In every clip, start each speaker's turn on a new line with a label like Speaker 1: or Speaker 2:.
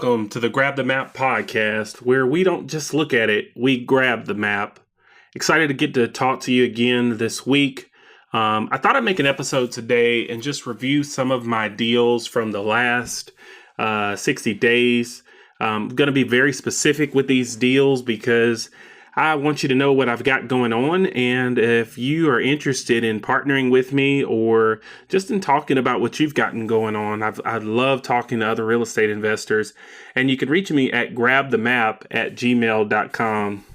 Speaker 1: Welcome to the Grab the Map podcast, where we don't just look at it, we grab the map. Excited to get to talk to you again this week. I thought I'd make an episode today and just review some of my deals from the last 60 days. I'm going to be very specific with these deals because I want you to know what I've got going on. And if you are interested in partnering with me or just in talking about what you've gotten going on, I love talking to other real estate investors. And you can reach me at grabthemap@gmail.com.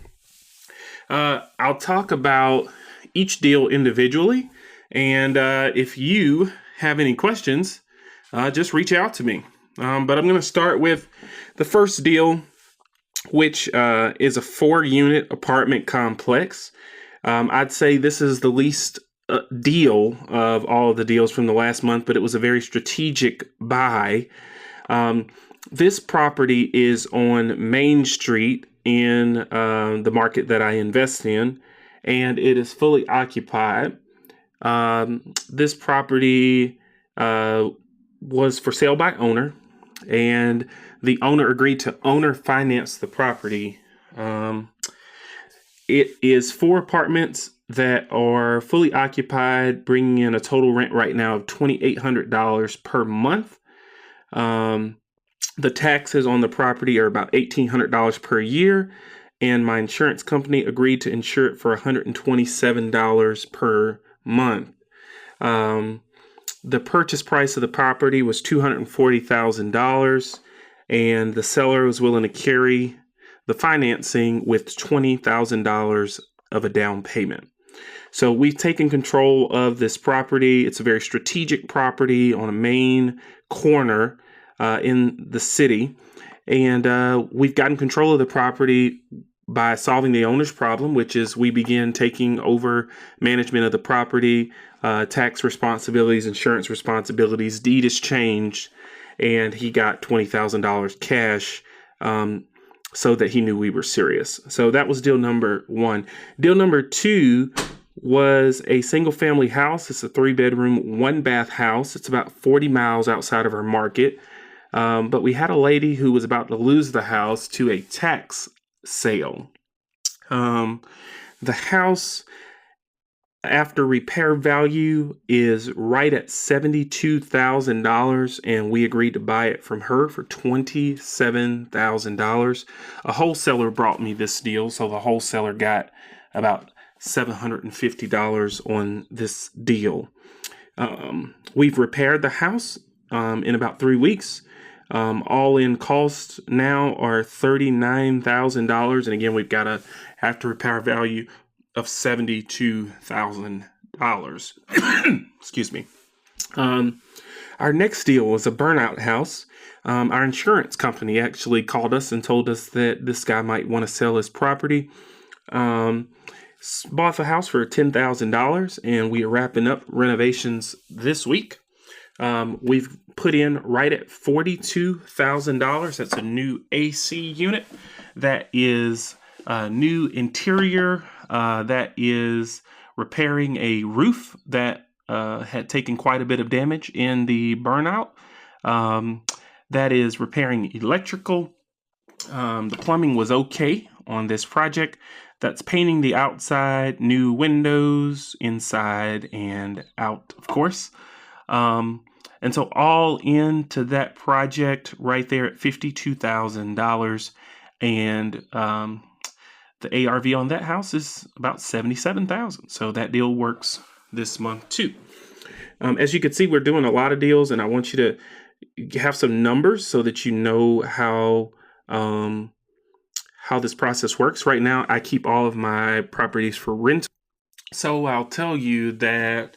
Speaker 1: I'll talk about each deal individually. And if you have any questions, just reach out to me. But I'm going to start with the first deal, which is a 4-unit apartment complex. I'd say this is the least deal of all of the deals from the last month, but it was a very strategic buy. This property is on Main Street in the market that I invest in, and it is fully occupied. This property was for sale by owner, and the owner agreed to owner finance the property. It is 4 apartments that are fully occupied, bringing in a total rent right now of $2,800 per month. The taxes on the property are about $1,800 per year, and my insurance company agreed to insure it for $127 per month. The purchase price of the property was $240,000, and the seller was willing to carry the financing with $20,000 of a down payment. So we've taken control of this property. It's a very strategic property on a main corner in the city, and we've gotten control of the property by solving the owner's problem, which is we began taking over management of the property, tax responsibilities, insurance responsibilities. Deed is changed, and he got $20,000 cash so that he knew we were serious. So that was deal number 1. Deal number 2 was a single family house. It's a 3-bedroom, 1-bath house. It's about 40 miles outside of our market. But we had a lady who was about to lose the house to a tax sale. The house, after repair value, is right at $72,000, and we agreed to buy it from her for $27,000. A wholesaler brought me this deal, so the wholesaler got about $750 on this deal. We've repaired the house in about 3 weeks. All in costs now are $39,000. And again, we've got a after repair value of $72,000. Excuse me. Our next deal was a burnout house. Our insurance company actually called us and told us that this guy might want to sell his property. Bought the house for $10,000, and we are wrapping up renovations this week. We've put in right at $42,000. That's a new AC unit. That is a new interior. That is repairing a roof that had taken quite a bit of damage in the burnout. That is repairing electrical. The plumbing was okay on this project. That's painting the outside, new windows, inside and out, of course. And so all into that project right there at $52,000. And the ARV on that house is about $77,000. So that deal works this month too. As you can see, we're doing a lot of deals, and I want you to have some numbers so that you know how this process works. Right now, I keep all of my properties for rent. So I'll tell you that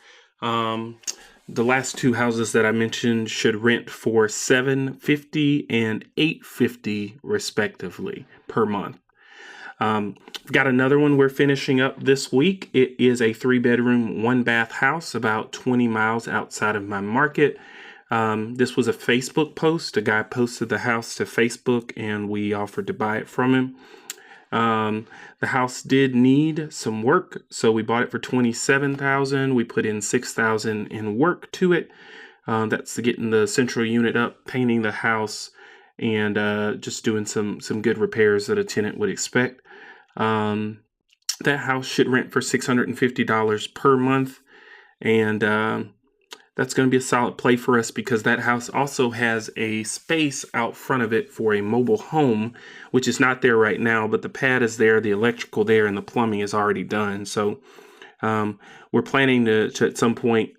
Speaker 1: the last 2 houses that I mentioned should rent for $750 and $850 respectively per month. We've got another one we're finishing up this week. It is a 3-bedroom, 1-bath house about 20 miles outside of my market. This was a Facebook post. A guy posted the house to Facebook, and we offered to buy it from him. The house did need some work, so we bought it for $27,000. We put in $6,000 in work to it. That's getting the central unit up, painting the house, and just doing some good repairs that a tenant would expect. That house should rent for $650 per month, and that's going to be a solid play for us because that house also has a space out front of it for a mobile home, which is not there right now, but the pad is there, the electrical there, and the plumbing is already done. So we're planning to at some point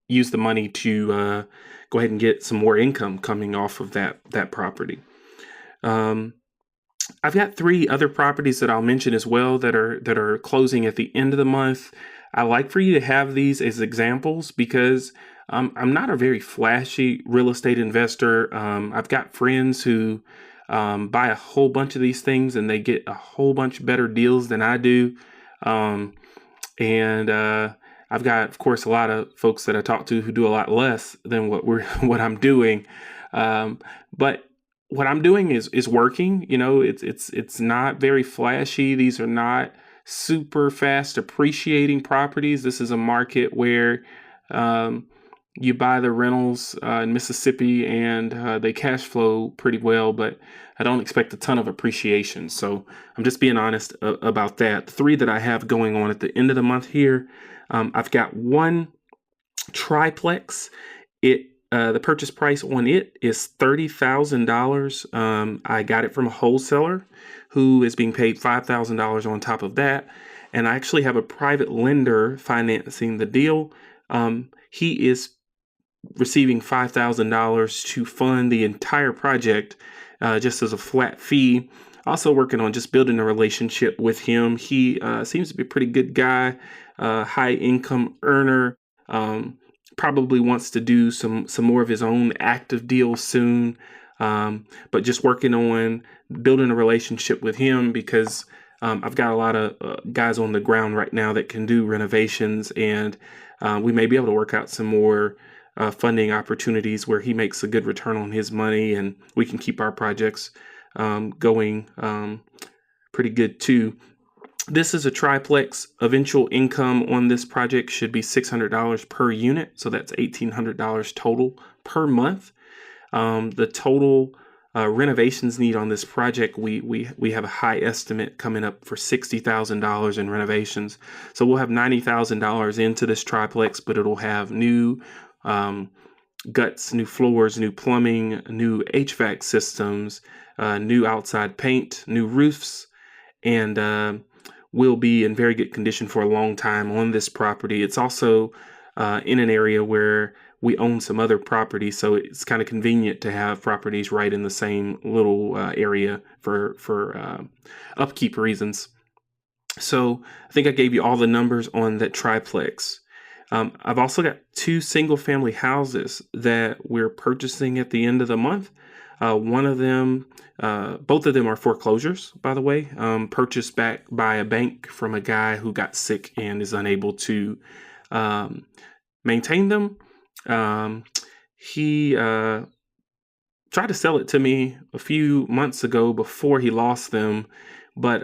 Speaker 1: use the money to go ahead and get some more income coming off of that property. I've got 3 other properties that I'll mention as well that are closing at the end of the month. I like for you to have these as examples because I'm not a very flashy real estate investor. I've got friends who buy a whole bunch of these things and they get a whole bunch better deals than I do. And I've got, of course, a lot of folks that I talk to who do a lot less than what I'm doing. But what I'm doing is working. It's not very flashy. These are not super fast appreciating properties. This is a market where you buy the rentals in Mississippi and they cash flow pretty well, but I don't expect a ton of appreciation. So I'm just being honest about that. The 3 that I have going on at the end of the month here, I've got one triplex. The purchase price on it is $30,000. I got it from a wholesaler who is being paid $5,000 on top of that. And I actually have a private lender financing the deal. He is receiving $5,000 to fund the entire project just as a flat fee. Also working on just building a relationship with him. He seems to be a pretty good guy, high income earner. Probably wants to do some more of his own active deals soon, but just working on building a relationship with him because I've got a lot of guys on the ground right now that can do renovations, and we may be able to work out some more funding opportunities where he makes a good return on his money and we can keep our projects going pretty good too. This is a triplex. Eventual income on this project should be $600 per unit. So that's $1,800 total per month. The total renovations need on this project, we have a high estimate coming up for $60,000 in renovations. So we'll have $90,000 into this triplex, but it'll have new guts, new floors, new plumbing, new HVAC systems, new outside paint, new roofs, and will be in very good condition for a long time on this property. It's also in an area where we own some other property, so it's kind of convenient to have properties right in the same little area for upkeep reasons. So I think I gave you all the numbers on that triplex. I've also got 2 single-family houses that we're purchasing at the end of the month. One of them, both of them are foreclosures, by the way, purchased back by a bank from a guy who got sick and is unable to maintain them. He tried to sell it to me a few months ago before he lost them, but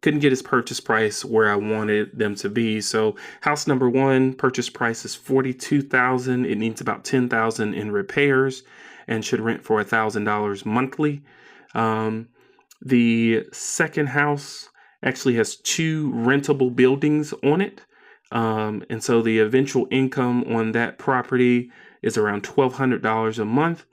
Speaker 1: couldn't get his purchase price where I wanted them to be. So house number 1, purchase price is $42,000. It needs about $10,000 in repairs and should rent for $1,000 monthly. The second house actually has 2 rentable buildings on it. And so the eventual income on that property is around $1,200 a month.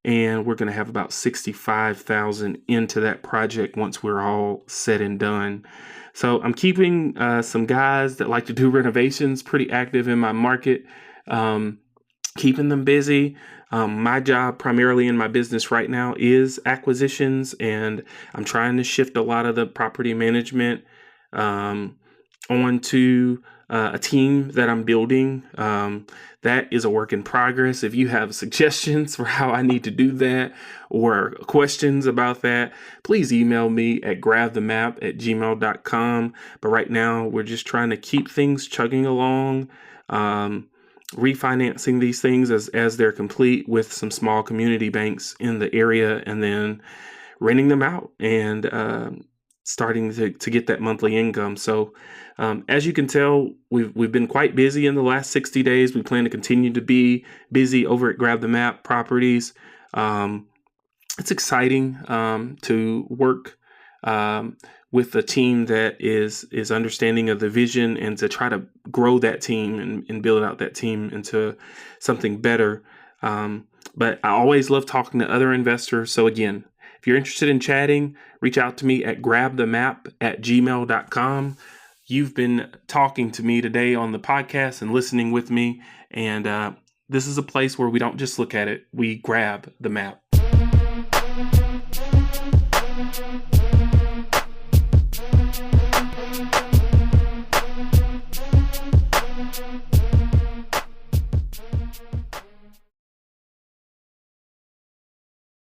Speaker 1: And we're going to have about $65,000 into that project once we're all said and done. So I'm keeping some guys that like to do renovations pretty active in my market, keeping them busy. My job primarily in my business right now is acquisitions, and I'm trying to shift a lot of the property management onto a team that I'm building. That is a work in progress. If you have suggestions for how I need to do that or questions about that, please email me at grabthemap@gmail.com. But right now, we're just trying to keep things chugging along, refinancing these things as they're complete with some small community banks in the area, and then renting them out and starting to get that monthly income. So as you can tell, we've been quite busy in the last 60 days. We plan to continue to be busy over at Grab the Map Properties. it's exciting to work with a team that is understanding of the vision and to try to grow that team and build out that team into something better. But I always love talking to other investors. So again, if you're interested in chatting, reach out to me at grabthemap@gmail.com. You've been talking to me today on the podcast and listening with me. And this is a place where we don't just look at it, we grab the map.